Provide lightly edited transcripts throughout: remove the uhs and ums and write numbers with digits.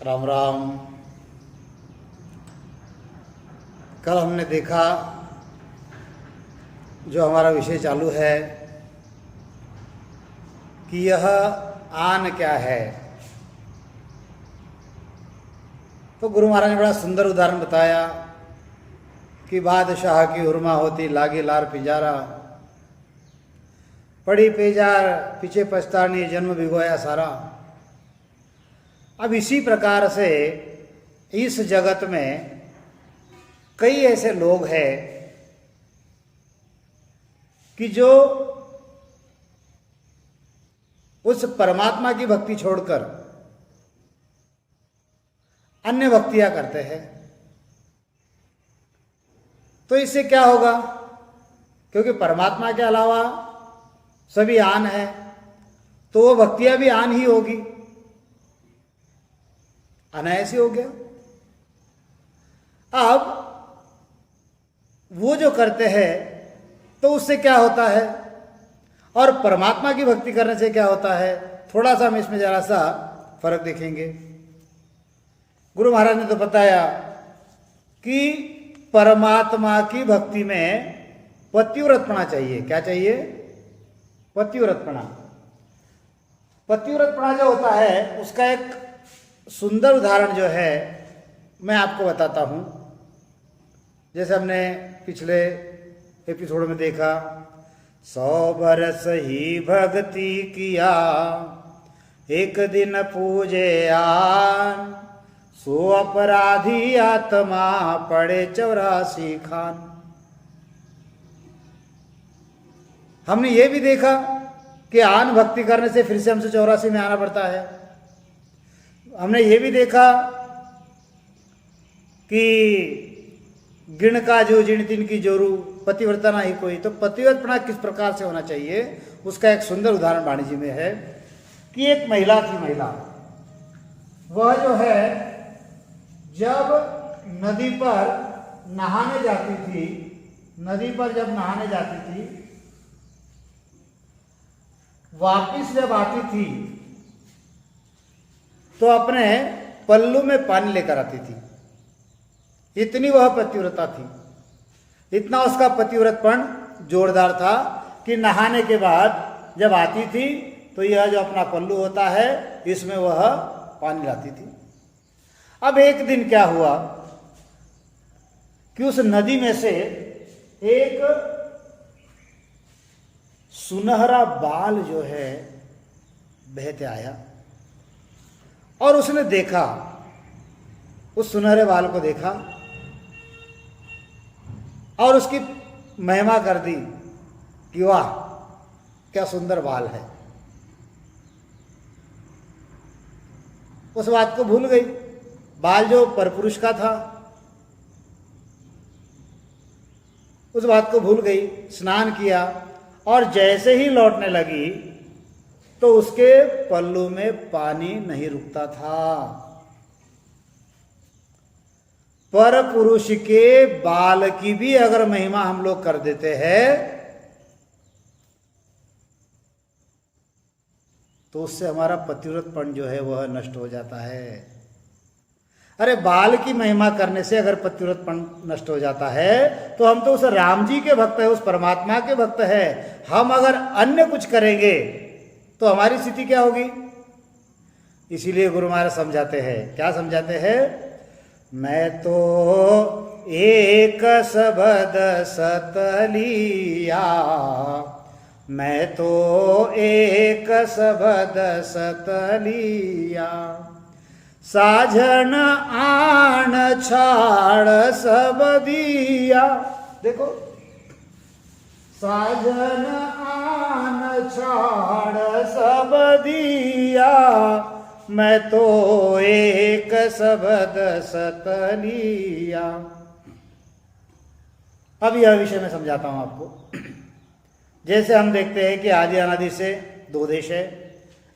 राम राम। कल हमने देखा जो हमारा विषय चालू है कि यह आन क्या है। तो गुरु महाराज ने बड़ा सुंदर उदाहरण बताया कि बादशाह की हुरमा होती लागे लार पिंजारा, पड़ी पेजार पीछे पछतानी जन्म भिगोया सारा। अब इसी प्रकार से इस जगत में कई ऐसे लोग हैं कि जो उस परमात्मा की भक्ति छोड़कर अन्य भक्तियां करते हैं। तो इससे क्या होगा? क्योंकि परमात्मा के अलावा सभी आन है, तो वो भक्तियां भी आन ही होगी, अनायास ही हो गया। अब वो जो करते हैं तो उससे क्या होता है और परमात्मा की भक्ति करने से क्या होता है, थोड़ा सा हम इसमें जरा सा फर्क देखेंगे। गुरु महाराज ने तो बताया कि परमात्मा की भक्ति में पतिव्रतपना चाहिए। क्या चाहिए? पतिव्रतपना। पतिव्रतपना जो होता है उसका एक सुंदर उदाहरण जो है मैं आपको बताता हूं। जैसे हमने पिछले एपिसोड में देखा, 100 बरस ही भक्ति किया, एक दिन पूजे आन, सो अपराधी आत्मा पड़े 84 खान। हमने ये भी देखा कि आन भक्ति करने से फिर से हमसे 84 में आना पड़ता है। हमने ये भी देखा कि गिण का जो जिण तिन की जोरू, पतिव्रता ना ही कोई। तो पतिव्रतना किस प्रकार से होना चाहिए उसका एक सुंदर उदाहरण वाणी जी में है कि एक महिला थी। महिला वह जो है जब नदी पर नहाने जाती थी, नदी पर जब नहाने जाती थी, वापिस जब आती थी तो अपने पल्लू में पानी लेकर आती थी। इतनी वह पतिव्रता थी, इतना उसका पतिव्रतपण जोरदार था कि नहाने के बाद जब आती थी तो यह जो अपना पल्लू होता है इसमें वह पानी लाती थी। अब एक दिन क्या हुआ कि उस नदी में से एक सुनहरा बाल जो है बहते आया और उसने देखा, उस सुनहरे बाल को देखा और उसकी महिमा कर दी कि वाह क्या सुंदर बाल है। उस बात को भूल गई। बाल जो परपुरुष का था उस बात को भूल गई। स्नान किया और जैसे ही लौटने लगी तो उसके पल्लू में पानी नहीं रुकता था। पर पुरुष के बाल की भी अगर महिमा हम लोग कर देते हैं तो उससे हमारा पतिव्रतपण जो है वह नष्ट हो जाता है। अरे बाल की महिमा करने से अगर पतिव्रतपण नष्ट हो जाता है तो हम तो उस राम जी के भक्त है, उस परमात्मा के भक्त है। हम अगर अन्य कुछ करेंगे तो हमारी स्थिति क्या होगी? इसीलिए गुरु महाराज समझाते हैं। क्या समझाते हैं? मैं तो एक सबद सतलिया, मैं तो एक सबद सतलिया, साझन आन छाड़ सब दिया। देखो, साजन आन छाड़ सब दिया, मैं तो एक सबद सतलिया। अब यह विषय मैं समझाता हूं आपको। जैसे हम देखते हैं कि आदि अनादि से दो देश है।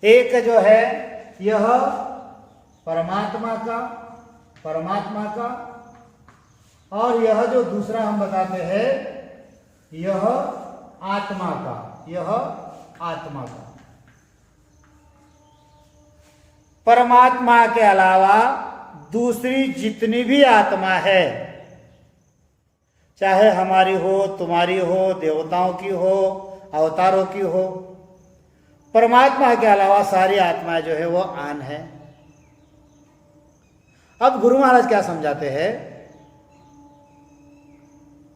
एक जो है यह परमात्मा का और यह जो दूसरा हम बताते हैं यह आत्मा का। परमात्मा के अलावा दूसरी जितनी भी आत्मा है, चाहे हमारी हो, तुम्हारी हो, देवताओं की हो, अवतारों की हो, परमात्मा के अलावा सारी आत्माएं जो है वो आन है। अब गुरु महाराज क्या समझाते हैं,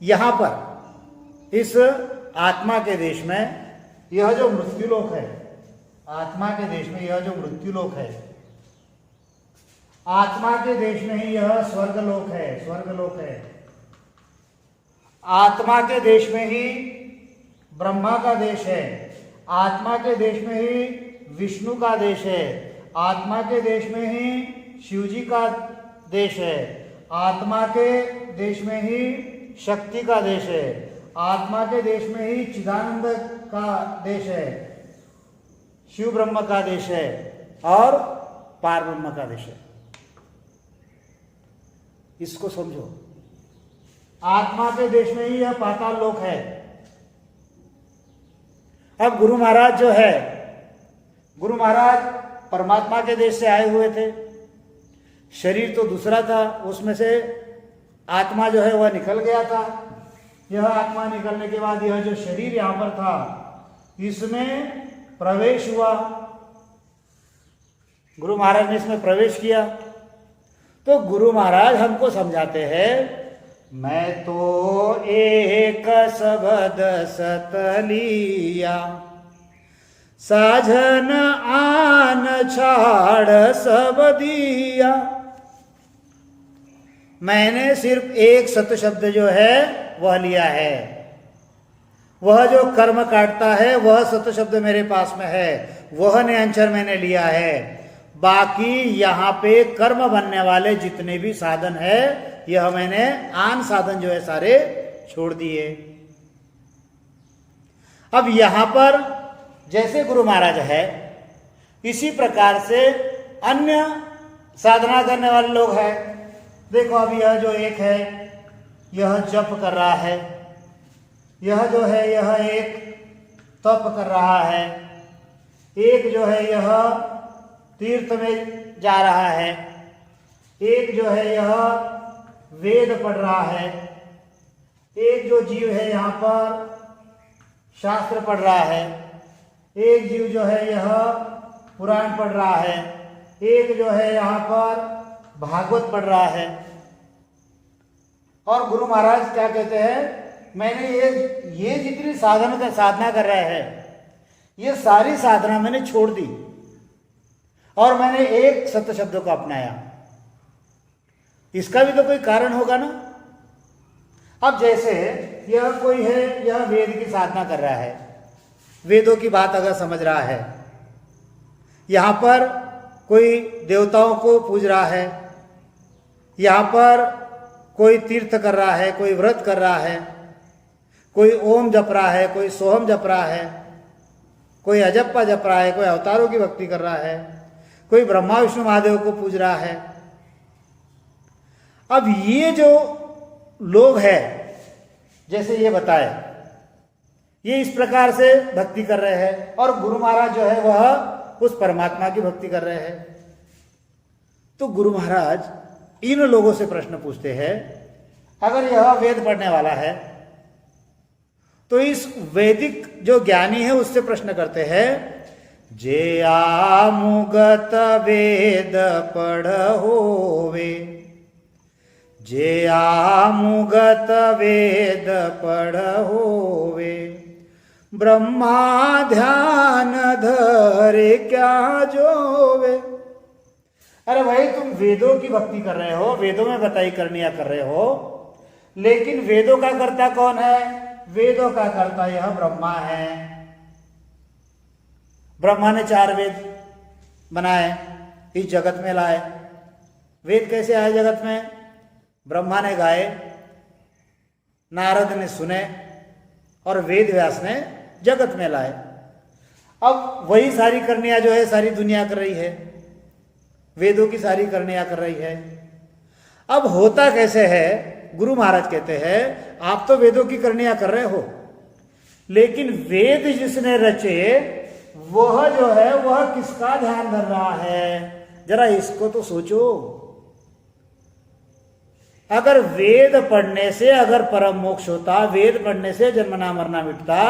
यहां पर इस आत्मा के देश में यह जो मृत्युलोक है, आत्मा के देश में यह जो मृत्युलोक है, आत्मा के देश में ही यह स्वर्गलोक है, स्वर्गलोक है। आत्मा के देश में ही ब्रह्मा का देश है, आत्मा के देश में ही विष्णु का देश है, आत्मा के देश में ही शिव जी का देश है, आत्मा के देश में ही शक्ति का देश है, आत्मा के देश में ही चिदानंद का देश है, शिव ब्रह्म का देश है और पार ब्रह्म का देश है। इसको समझो, आत्मा के देश में ही यह पाताल लोक है। अब गुरु महाराज जो है, गुरु महाराज परमात्मा के देश से आए हुए थे, शरीर तो दूसरा था, उसमें से आत्मा जो है वह निकल गया था। यह आत्मा निकलने के बाद यह जो शरीर यहां पर था, इसमें प्रवेश हुआ, गुरु महाराज ने इसमें प्रवेश किया। तो गुरु महाराज हमको समझाते हैं, मैं तो एक शब्द सत लिया, साझन आन छाड़ सब दिया। मैंने सिर्फ एक सत शब्द जो है वह लिया है, वह जो कर्म काटता है वह सत शब्द मेरे पास में है, वह निरंतर मैंने लिया है। बाकी यहाँ पे कर्म बनने वाले जितने भी साधन है, यह मैंने आन साधन जो है सारे छोड़ दिए। अब यहां पर जैसे गुरु महाराज है, इसी प्रकार से अन्य साधना करने वाले लोग हैं। देखो अब यह जो एक है, यह जप कर रहा है, यह जो है यह एक तप कर रहा है, एक जो है यह तीर्थ में जा रहा है, एक जो है यह वेद पढ़ रहा है, एक जो जीव है यहाँ पर शास्त्र पढ़ रहा है, एक जीव जो है यह पुराण पढ़ रहा है, एक जो है यहाँ पर भागवत पढ़ रहा है। और गुरु महाराज क्या कहते हैं, मैंने ये जितनी साधना कर रहे हैं, ये सारी साधना मैंने छोड़ दी और मैंने एक सत्य शब्द को अपनाया। इसका भी तो कोई कारण होगा ना। अब जैसे यह कोई है, यह वेद की साधना कर रहा है, वेदों की बात अगर समझ रहा है, यहां पर कोई देवताओं को पूज रहा है, यहां पर कोई तीर्थ कर रहा है, कोई व्रत कर रहा है, कोई ओम जप रहा है, कोई सोहम जप रहा है, कोई अजप्पा जप रहा है, कोई अवतारों की भक्ति कर रहा है, कोई ब्रह्मा विष्णु महादेव को पूज रहा है। अब ये जो लोग हैं, जैसे ये बताए, ये इस प्रकार से भक्ति कर रहे हैं और गुरु महाराज जो है वह उस परमात्मा की भक्ति कर रहे हैं। तो गुरु महाराज इन लोगों से प्रश्न पूछते हैं, अगर यह वेद पढ़ने वाला है तो इस वैदिक जो ज्ञानी है उससे प्रश्न करते हैं, जे आमुगत वेद पढ़ होवे, जे आमुगत वेद पढ़ होवे, ब्रह्मा ध्यान धरे क्या जोवे। अरे भाई, तुम वेदों की भक्ति कर रहे हो, वेदों में बताई करनिया कर रहे हो, लेकिन वेदों का कर्ता कौन है? वेदों का कर्ता यह ब्रह्मा है। ब्रह्मा ने 4 वेद बनाए, इस जगत में लाए। वेद कैसे आए जगत में? ब्रह्मा ने गाए, नारद ने सुने और वेद व्यास ने जगत में लाए। अब वही सारी करनिया जो है सारी दुनिया कर रही है, वेदों की सारी करनिया कर रही है। अब होता कैसे है? गुरु महाराज कहते हैं, आप तो वेदों की करनिया कर रहे हो, लेकिन वेद जिसने रचे वह जो है वह किसका ध्यान धर रहा है? जरा इसको तो सोचो। अगर वेद पढ़ने से अगर परम मोक्ष होता, वेद पढ़ने से जन्मना मरना मिटता,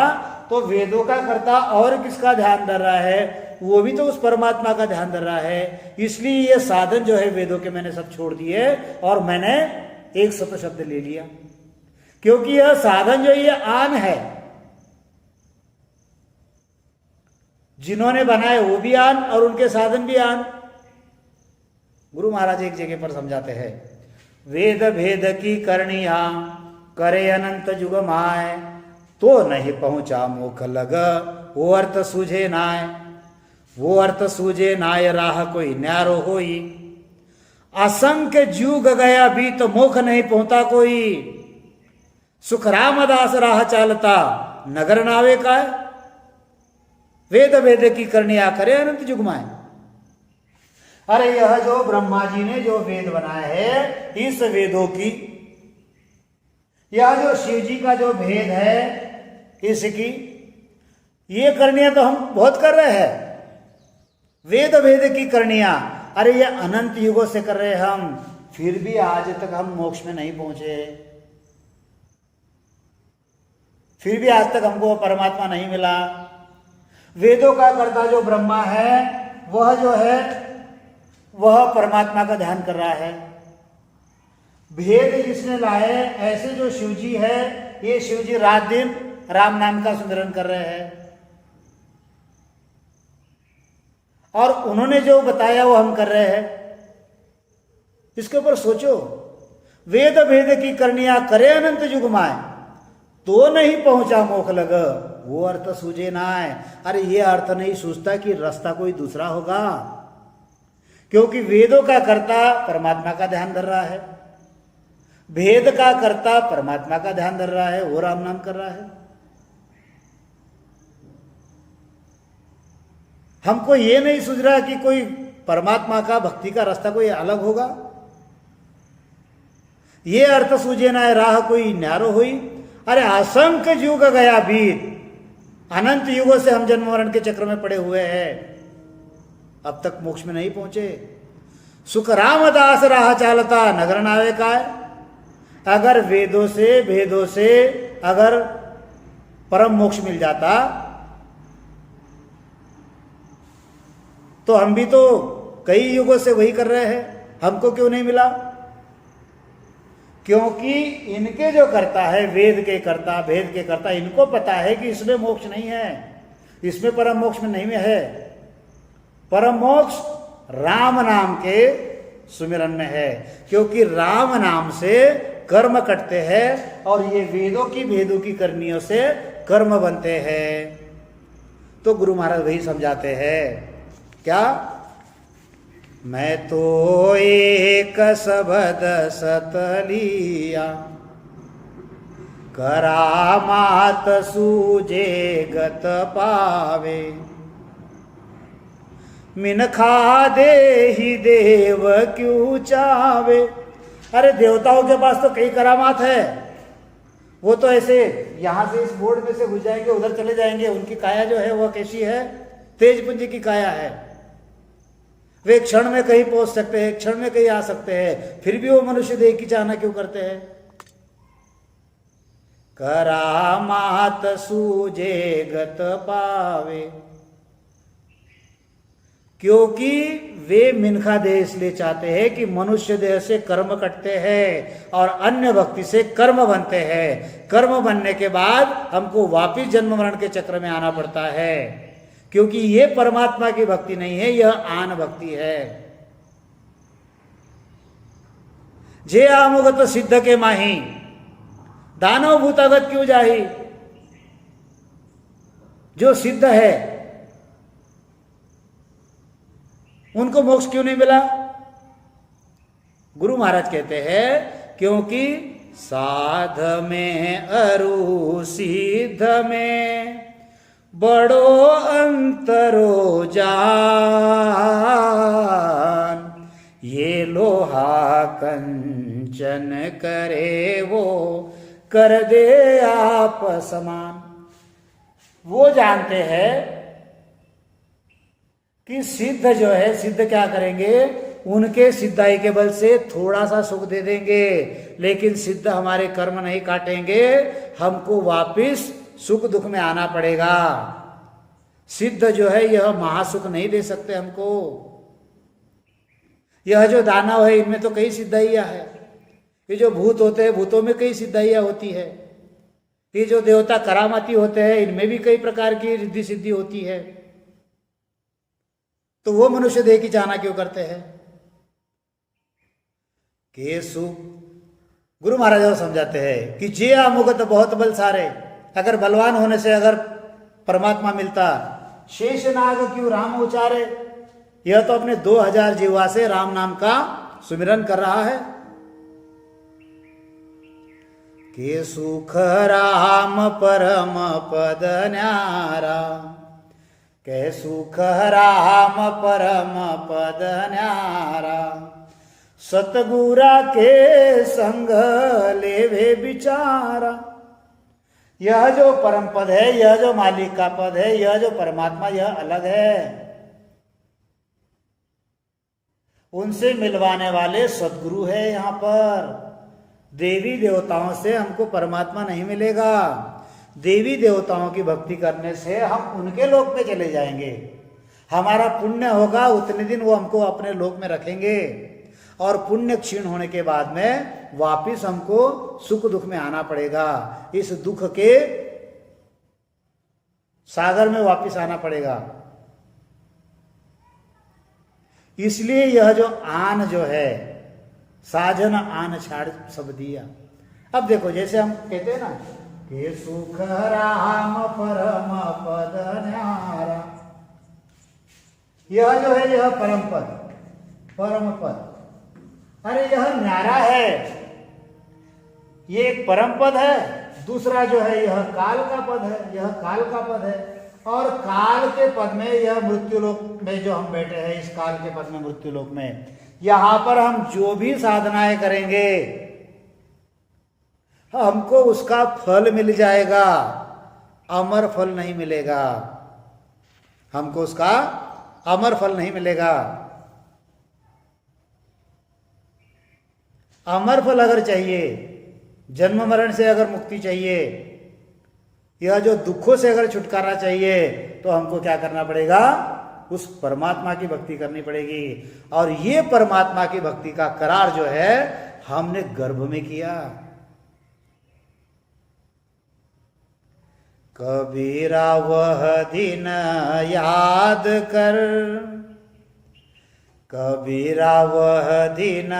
तो वेदों का कर्ता और किसका ध्यान धर रहा है? वो भी तो उस परमात्मा का ध्यान धर रहा है। इसलिए ये साधन जो है वेदों के मैंने सब छोड़ दिए और मैंने एक सत शब्द ले लिया, क्योंकि यह साधन जो ये आन है, जिन्होंने बनाए वो भी आन और उनके साधन भी आन। गुरु महाराज एक जगह पर समझाते हैं, वेद भेद की करनिया करे अनंत जुग माय, तो नहीं पहुंचा मुख लग वो अर्थ सूझे नाय, वो अर्थ सूझे नाय राह कोई न्यारो होई, असंख्य जुग गया भी तो मुख नहीं पहुंचा कोई, सुख रामदास राह चालता नगर नावे का, वेद भेद की करनिया करे अनंत जुग माय। अरे यह जो ब्रह्मा जी ने जो वेद बनाया है, इस वेदों की, यह जो शिव जी का जो भेद है इसकी, ये करनिया तो हम बहुत कर रहे हैं, वेद भेद की करनिया। अरे ये अनंत युगों से कर रहे हैं हम, फिर भी आज तक हम मोक्ष में नहीं पहुंचे, फिर भी आज तक हमको परमात्मा नहीं मिला। वेदों का कर्ता जो ब्रह्मा है, वह जो है वह परमात्मा का ध्यान कर रहा है। भेद जिसने लाए, ऐसे जो शिवजी है, ये शिवजी रात दिन राम नाम का सुमिरन कर रहे हैं, और उन्होंने जो बताया वो हम कर रहे हैं। इसके ऊपर सोचो, वेद भेद की करनिया करे अनंत जुग माय, तो नहीं पहुंचा मोख लग वो अर्थ सूझे नाय। अरे ये अर्थ नहीं सूझता कि रास्ता कोई दूसरा होगा, क्योंकि वेदों का कर्ता परमात्मा का ध्यान धर रहा है, भेद का कर्ता परमात्मा का ध्यान धर रहा है, वो राम नाम कर रहा है। हमको ये नहीं सूझ रहा कि कोई परमात्मा का भक्ति का रास्ता कोई अलग होगा। ये अर्थ सूझे ना राह कोई न्यारो हुई। अरे असंख्य युग गया बीत, अनंत युगों से हम जन्म मरण के चक्र में पड़े हुए हैं, अब तक मोक्ष में नहीं पहुंचे। सुख रामदास राह चालता नगर नावे का। अगर वेदों से भेदों से अगर परम मोक्ष मिल जाता तो हम भी तो कई युगों से वही कर रहे हैं, हमको क्यों नहीं मिला? क्योंकि इनके जो करता है, वेद के कर्ता भेद के कर्ता, इनको पता है कि इसमें मोक्ष नहीं है, इसमें परम मोक्ष में नहीं है। परम मोक्ष राम नाम के सुमिरन में है, क्योंकि राम नाम से कर्म कटते हैं और ये वेदों की भेदों की करनियों से कर्म बनते हैं। तो गुरु महाराज वही समझाते हैं, क्या? मैं तो एक सबद सतलिया, करामात सूजे गत पावे, मिनखा दे ही देव क्यों चावे। अरे देवताओं के पास तो कई करामात है, वो तो ऐसे यहां से इस बोर्ड में से घुस जाएंगे, उधर चले जाएंगे। उनकी काया जो है वह कैसी है? तेज पुंज की काया है। वे क्षण में कहीं पहुंच सकते हैं, क्षण में कहीं आ सकते हैं, फिर भी वो मनुष्य देह की चाहना क्यों करते हैं? करामात सूजे गत पावे, क्योंकि वे मिनखा देह इसलिए चाहते हैं कि मनुष्य देह से कर्म कटते हैं और अन्य भक्ति से कर्म बनते हैं। कर्म बनने के बाद हमको वापिस जन्म मरण के चक्र में आना पड़ता है, क्योंकि ये परमात्मा की भक्ति नहीं है, यह आन भक्ति है। जे आमुगत सिद्ध के माही, दानव भूतागत क्यों जाही। जो सिद्ध है उनको मोक्ष क्यों नहीं मिला? गुरु महाराज कहते हैं, क्योंकि साध में अरु सिद्ध में बड़ो अंतरो जान, ये लोहा कंचन करे वो कर दे आप समान। वो जानते हैं कि सिद्ध जो है, सिद्ध क्या करेंगे, उनके सिद्धाई के बल से थोड़ा सा सुख दे देंगे, लेकिन सिद्ध हमारे कर्म नहीं काटेंगे, हमको वापिस सुख दुख में आना पड़ेगा। सिद्ध जो है यह महासुख नहीं दे सकते हमको। यह जो दानव है इनमें तो कई सिद्धाइयां है, ये जो भूत होते हैं भूतों में कई सिद्धाइयां होती है, ये जो देवता करामाती होते हैं इनमें भी कई प्रकार की रिद्धि सिद्धि होती है। तो वो मनुष्य देह की चाहना क्यों करते हैं? केसु गुरु महाराज समझाते हैं कि जे अमुगत बहुत बल सारे, अगर बलवान होने से अगर परमात्मा मिलता, शेष नाग क्यों राम उचारे, यह तो अपने 2000 जीवा से राम नाम का सुमिरन कर रहा है। के सुख राम परम पद न्यारा, के सुख राम परम पद न्यारा, सतगुरा के संग लेवे विचारा। यह जो परम पद है, यह जो मालिक का पद है, यह जो परमात्मा, यह अलग है। उनसे मिलवाने वाले सदगुरु है। यहाँ पर देवी देवताओं से हमको परमात्मा नहीं मिलेगा। देवी देवताओं की भक्ति करने से हम उनके लोक में चले जाएंगे, हमारा पुण्य होगा, उतने दिन वो हमको अपने लोक में रखेंगे, और पुण्य क्षीण होने के बाद में वापिस हमको सुख दुख में आना पड़ेगा। इस दुख के सागर में वापिस आना पड़ेगा। इसलिए यह जो आन जो है, साजन आन छाड़ सब दिया। अब देखो जैसे हम कहते हैं ना कि सुख राम परम पद न्यारा, यह जो है यह परम पद, परम पद, अरे यह न्यारा है, ये एक परम पद है। दूसरा जो है यह काल का पद है, यह काल का पद है, और काल के पद में यह मृत्यु लोक में जो हम बैठे हैं, इस काल के पद में मृत्यु लोक में, यहां पर हम जो भी साधनाएं करेंगे हमको उसका फल मिल जाएगा, अमर फल नहीं मिलेगा, हमको उसका अमर फल नहीं मिलेगा। अमर फल अगर चाहिए, जन्म मरण से अगर मुक्ति चाहिए, यह जो दुखों से अगर छुटकारा चाहिए, तो हमको क्या करना पड़ेगा? उस परमात्मा की भक्ति करनी पड़ेगी। और ये परमात्मा की भक्ति का करार जो है हमने गर्भ में किया। कबीरा वह दिन याद कर, कबीरा वह दिन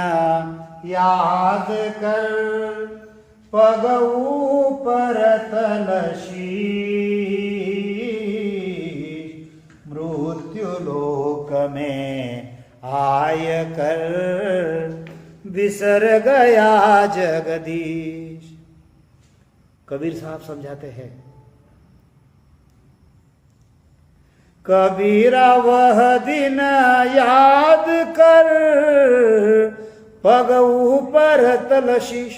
याद कर, पग ऊपर तलशी, मृत्यु लोक में आय कर, बिसर गया जगदीश। कबीर साहब समझाते हैं, कबीरा वह दिन याद कर, पग ऊपर तल शीश।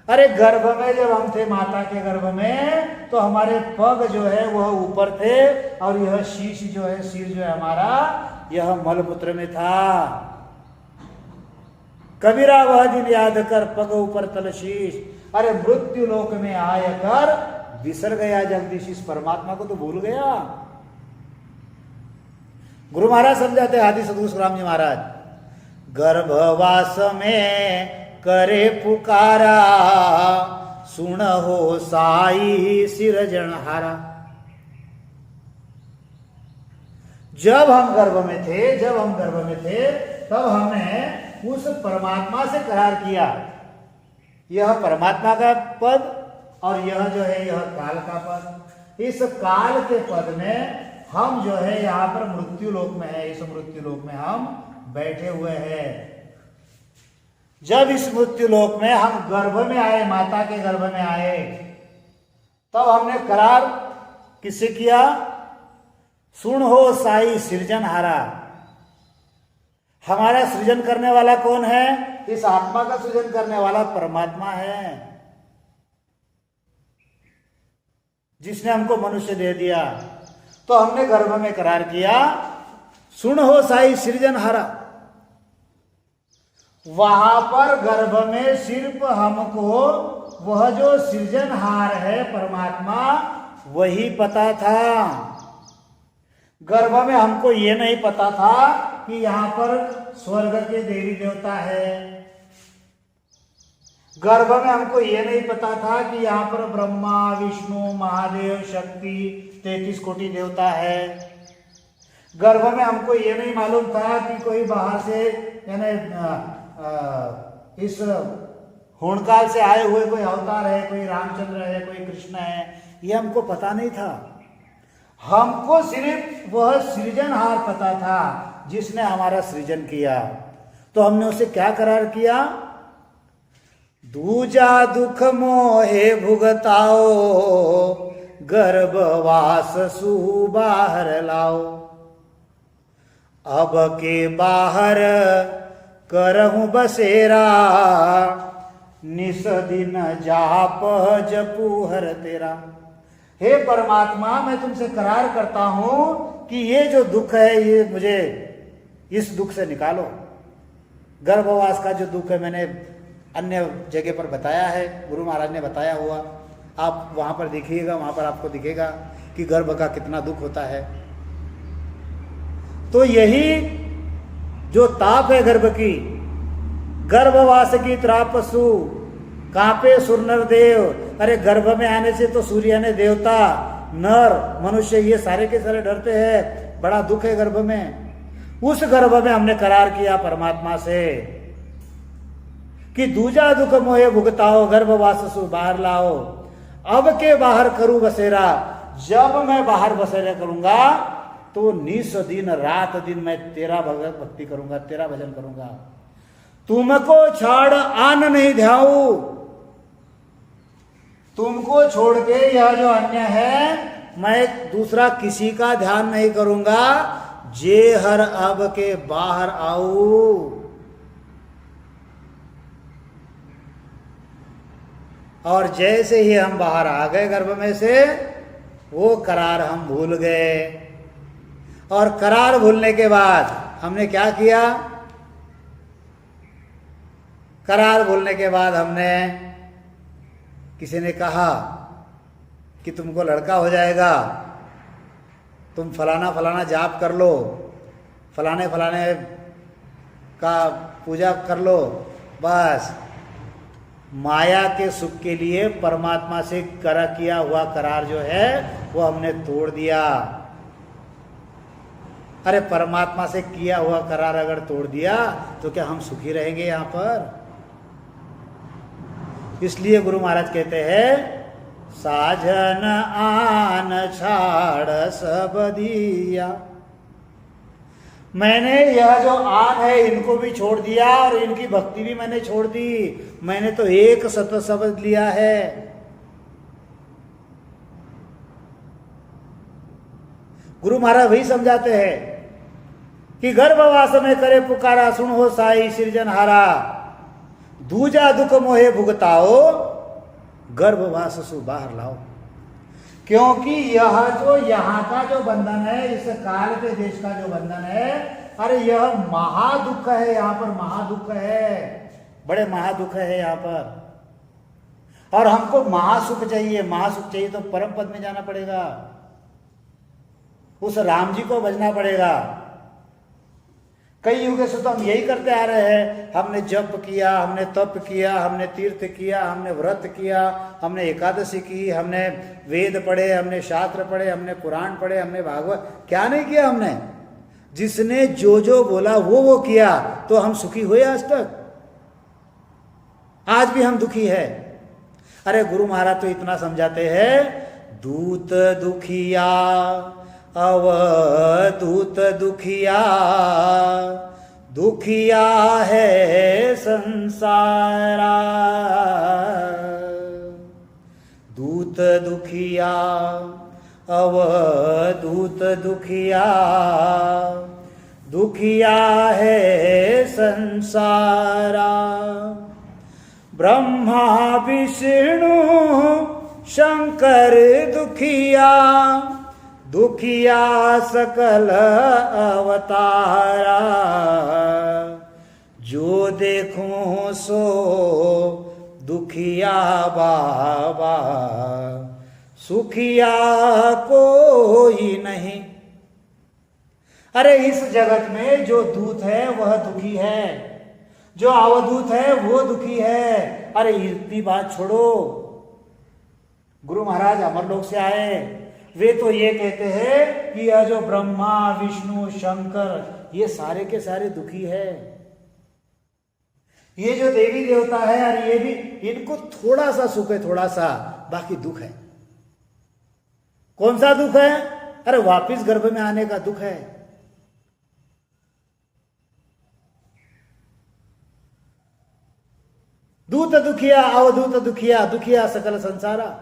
अरे गर्भ में जब हम थे, माता के गर्भ में, तो हमारे पग जो है वह ऊपर थे, और यह शीश जो है, सिर जो है हमारा, यह मलमूत्र में था। कबीरा वह दिन याद कर, पग ऊपर तल शीश। अरे मृत्यु लोक में आय कर, बिसर गया जगदीश। इस परमात्मा को तो भूल गया। गुरु महाराज समझाते, आदि सदगुरु सुखराम जी महाराज, गर्भवास में करे पुकारा, सुन हो साई सिरजनहारा। जब हम गर्भ में थे, जब हम गर्भ में थे, तब हमने उस परमात्मा से करार किया, यह परमात्मा का पद और यह जो है यह काल का पद। इस काल के पद में हम जो है यहाँ पर मृत्यु लोक में है, इस मृत्यु लोक में हम बैठे हुए हैं। जब इस मृत्यु लोक में हम गर्भ में आए, माता के गर्भ में आए, तब हमने करार किससे किया? सुन हो साई सृजनहारा। हमारा सृजन करने वाला कौन है? इस आत्मा का सृजन करने वाला परमात्मा है, जिसने हमको मनुष्य दे दिया। तो हमने गर्भ में करार किया, सुन हो साई सृजनहारा। वहां पर गर्भ में सिर्फ हमको वह जो सृजनहार है परमात्मा वही पता था। गर्भ में हमको ये नहीं पता था कि यहां पर स्वर्ग के देवी देवता है। गर्भ में हमको ये नहीं पता था कि यहाँ पर ब्रह्मा विष्णु महादेव शक्ति 33 कोटि देवता है। गर्भ में हमको ये नहीं मालूम था कि कोई बाहर से यानी इस होनकाल से आए हुए कोई अवतार है, कोई रामचंद्र है, कोई कृष्ण है, ये हमको पता नहीं था। हमको सिर्फ वह सृजनहार पता था जिसने हमारा सृजन किया। तो हमने उसे क्या करार किया? दूजा दुख मोहे भुगताओ, गर्भवास सु बाहर लाओ। अब के बाहर करहूं बसेरा, निस दिन जाप जपू हर तेरा। हे परमात्मा, मैं तुमसे करार करता हूं कि ये जो दुख है ये मुझे इस दुख से निकालो। गर्भवास का जो दुख है मैंने अन्य जगह पर बताया है, गुरु महाराज ने बताया हुआ, आप वहां पर देखिएगा, वहां पर आपको दिखेगा कि गर्भ का कितना दुख होता है। तो यही जो ताप है गर्भ की, गर्भवास की त्रापसु कांपे सुर नर देव। अरे गर्भ में आने से तो सूर्य ने देवता नर मनुष्य ये सारे के सारे डरते हैं, बड़ा दुख है गर्भ में। उस गर्भ में हमने करार किया परमात्मा से कि दूजा दुख मोहे भुगताओ, गर्भवास सु बाहर लाओ। अब के बाहर करूं बसेरा, जब मैं बाहर बसेरा करूंगा तो निस दिन रात दिन मैं तेरा भगवत भक्ति करूंगा, तेरा भजन करूंगा। तुमको छोड़ आन नहीं ध्याऊ, तुमको छोड़ के यह जो अन्य है मैं दूसरा किसी का ध्यान नहीं करूंगा। जे हर अब के बाहर आऊ। और जैसे ही हम बाहर आ गए गर्भ में से, वो करार हम भूल गए। और करार भूलने के बाद हमने क्या किया? करार भूलने के बाद हमने, किसी ने कहा कि तुमको लड़का हो जाएगा, तुम फलाना फलाना जाप कर लो, फलाने फलाने का पूजा कर लो। बस माया के सुख के लिए परमात्मा से किया हुआ करार जो है वो हमने तोड़ दिया। अरे परमात्मा से किया हुआ करार अगर तोड़ दिया तो क्या हम सुखी रहेंगे यहां पर? इसलिए गुरु महाराज कहते हैं, साजन आन छाड़ सब दिया। मैंने यह जो आन है इनको भी छोड़ दिया और इनकी भक्ति भी मैंने छोड़ दी। मैंने तो एक सत शब्द लिया है। गुरु महाराज वही समझाते हैं कि गर्भवास में करे पुकारा, सुन हो साई सृजनहारा। दूजा दुख मोहे भुगताओ, गर्भवास सु बाहर लाओ। क्योंकि यह जो यहाँ का जो बंधन है, इस काल के देश का जो बंधन है, अरे यह महादुख है। यहाँ पर महादुख है, बड़े महादुख है यहाँ पर। और हमको महासुख चाहिए, महासुख चाहिए तो परम पद में जाना पड़ेगा, उस राम जी को भजना पड़ेगा। कई युग से तो हम यही करते आ रहे हैं। हमने जप किया, हमने तप किया, हमने तीर्थ किया, हमने व्रत किया, हमने एकादशी की, हमने वेद पढ़े, हमने शास्त्र पढ़े, हमने पुराण पढ़े, हमने भागवत, क्या नहीं किया हमने? जिसने जो जो बोला वो किया, तो हम सुखी हुए आज तक? आज भी हम दुखी है। अरे गुरु महाराज तो इतना समझाते हैं, दूत दुखिया अवधूत दुखिया, दुखिया है संसारा। दूत दुखिया अवधूत दुखिया, दुखिया है संसारा। ब्रह्मा विष्णु शंकर दुखिया, दुखिया सकल अवतारा, जो देखूं सो दुखिया बाबा, सुखिया कोई नहीं। अरे इस जगत में जो दूत है वह दुखी है, जो अवधूत है वो दुखी है। अरे इतनी बात छोड़ो, गुरु महाराज अमरलोक से आए, वे तो ये कहते हैं कि यह जो ब्रह्मा विष्णु शंकर ये सारे के सारे दुखी है। ये जो देवी देवता है, अरे ये भी, इनको थोड़ा सा सुख है, थोड़ा सा, बाकी दुख है। कौन सा दुख है? अरे वापिस गर्भ में आने का दुख है। दूत दुखिया अवधूत दुखिया, दुखिया सकल संसारा।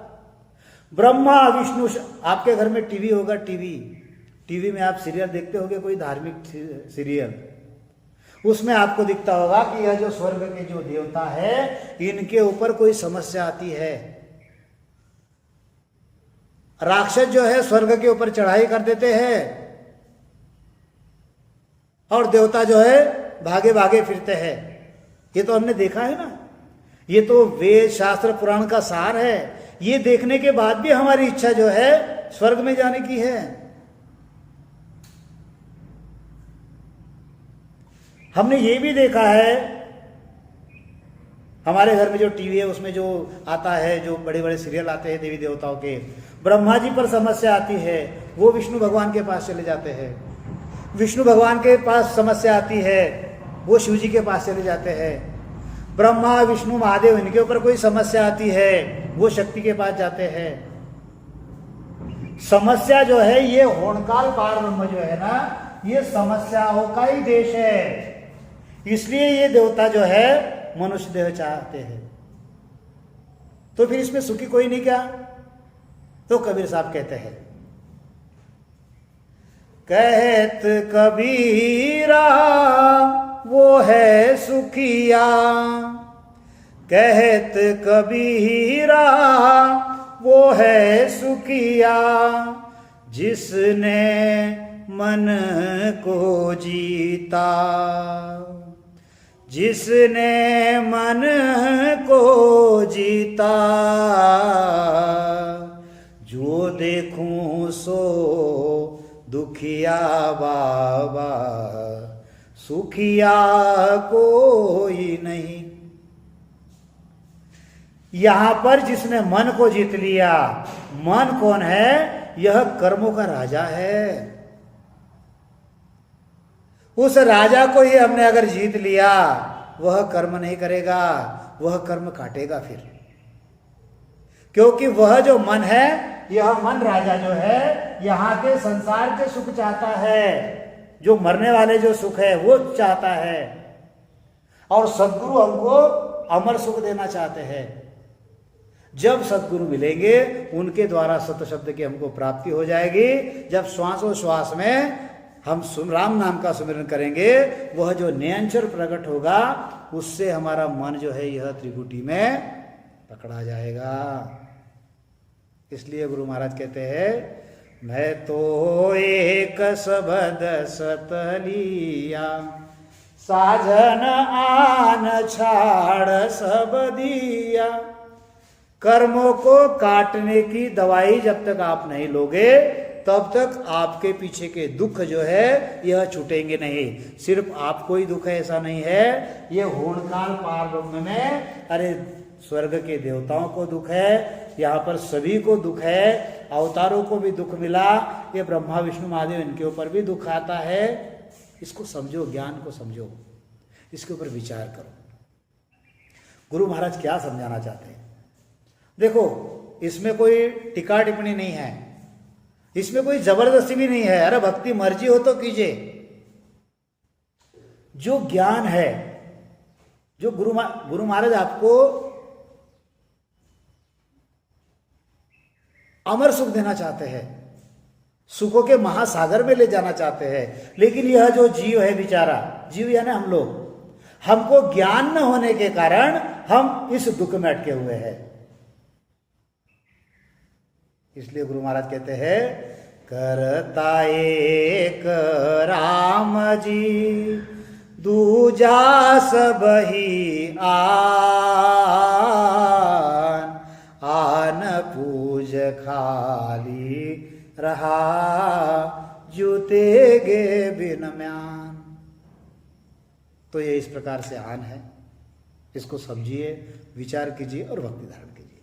ब्रह्मा विष्णु आपके घर में टीवी होगा, टीवी में आप सीरियल देखते होंगे, कोई धार्मिक सीरियल, उसमें आपको दिखता होगा कि यह जो स्वर्ग के जो देवता है इनके ऊपर कोई समस्या आती है। राक्षस जो है स्वर्ग के ऊपर चढ़ाई कर देते हैं और देवता जो है भागे भागे फिरते हैं। ये तो हमने देखा है ना, ये तो वेद शास्त्र पुराण का सार है। ये देखने के बाद भी हमारी इच्छा जो है स्वर्ग में जाने की है। हमने ये भी देखा है, हमारे घर में जो टीवी है उसमें जो आता है, जो बड़े बड़े सीरियल आते हैं देवी देवताओं के, ब्रह्मा जी पर समस्या आती है वो विष्णु भगवान के पास चले जाते हैं, विष्णु भगवान के पास समस्या आती है वो शिव जी के पास चले जाते हैं, ब्रह्मा विष्णु महादेव इनके ऊपर कोई समस्या आती है वो शक्ति के पास जाते हैं। समस्या जो है ये होनकाल पार ब्रह्म जो है ना, ये समस्याओं का ही देश है। इसलिए ये देवता जो है मनुष्य देह चाहते हैं। तो फिर इसमें सुखी कोई नहीं क्या? तो कबीर साहब कहते हैं, कहत कबीरा वो है सुखिया, कहत कबीरा वो है सुखिया, जिसने मन को जीता, जिसने मन को जीता, जो देखूं सो दुखिया बाबा, सुखिया कोई नहीं। यहां पर जिसने मन को जीत लिया, मन कौन है? यह कर्मों का राजा है। उस राजा को ही हमने अगर जीत लिया, वह कर्म नहीं करेगा, वह कर्म काटेगा फिर। क्योंकि वह जो मन है, यह मन राजा जो है यहां के संसार के सुख चाहता है, जो मरने वाले जो सुख है वो चाहता है। और सद्गुरु हमको अमर सुख देना चाहते हैं। जब सद्गुरु मिलेंगे उनके द्वारा सत्य शब्द की हमको प्राप्ति हो जाएगी। जब श्वासों श्वास में हम राम नाम का सुमिरन करेंगे, वह जो नियंचर प्रकट होगा उससे हमारा मन जो है यह त्रिकुटी में पकड़ा जाएगा। इसलिए गुरु महाराज कहते हैं, मैं तो एक सबद सतलिया, साजन आन छाड़ सब दिया। कर्मों को काटने की दवाई जब तक आप नहीं लोगे तब तक आपके पीछे के दुख जो है यह छूटेंगे नहीं। सिर्फ आपको ही दुख है ऐसा नहीं है, ये होनकाल पार ब्रह्म में, अरे स्वर्ग के देवताओं को दुख है, यहाँ पर सभी को दुख है, अवतारों को भी दुख मिला, ये ब्रह्मा विष्णु महादेव इनके ऊपर भी दुख आता है। इसको समझो, ज्ञान को समझो, इसके ऊपर विचार करो। गुरु महाराज क्या समझाना चाहते हैं? देखो, इसमें कोई टीका टिप्पणी नहीं है, इसमें कोई जबरदस्ती भी नहीं है। अरे भक्ति मर्जी हो तो कीजिए। जो ज्ञान है, जो गुरु महाराज आपको अमर सुख देना चाहते हैं, सुखों के महासागर में ले जाना चाहते हैं। लेकिन यह जो जीव है बेचारा, जीव यानी हम लोग, हमको ज्ञान न होने के कारण हम इस दुख में अटके हुए हैं। इसलिए गुरु महाराज कहते हैं करता एक राम जी दूजा सबही आन पूज खाली रहा जूते गे बिन म्यान। तो ये इस प्रकार से आन है, इसको समझिए, विचार कीजिए और भक्ति धारण कीजिए।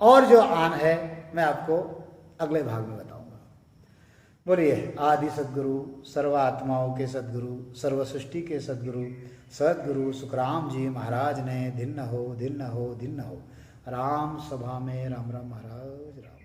और जो आन है मैं आपको अगले भाग में बताऊंगा। बोलिए आदि सद्गुरु, सर्व आत्माओं के सद्गुरु, सर्व सृष्टि के सद्गुरु सद्गुरु सुखराम जी महाराज ने दिन हो दिन हो दिन हो। राम सभा में राम राम महाराज राम।